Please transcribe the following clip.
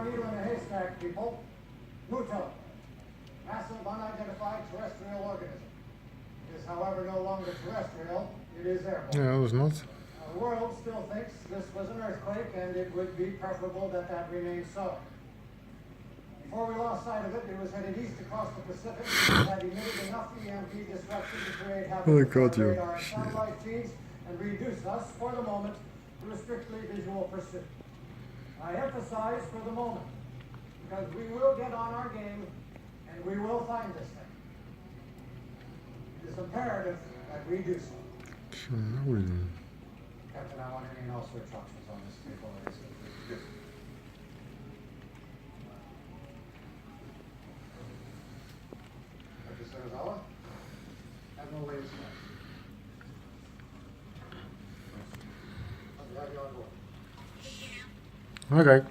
our needle in a haystack, people. Pluto, massive unidentified terrestrial organism. It is, however, no longer terrestrial. It is airborne. Yeah, it was not. The world still thinks this was an earthquake, and it would be preferable that that remains so. Before we lost sight of it, it was headed east across the Pacific and had emitted enough EMP disruption to create havoc Oh, I with our caught you. radar and satellite feeds and reduce us, for the moment, to a strictly visual pursuit. I emphasize for the moment, because we will get on our game and we will find this thing. It is imperative that we do so. Sure, I wouldn't. Captain, I want any and all search options on this table. Dr. Sarazawa, have no latest news. I'll have you on board. Okay.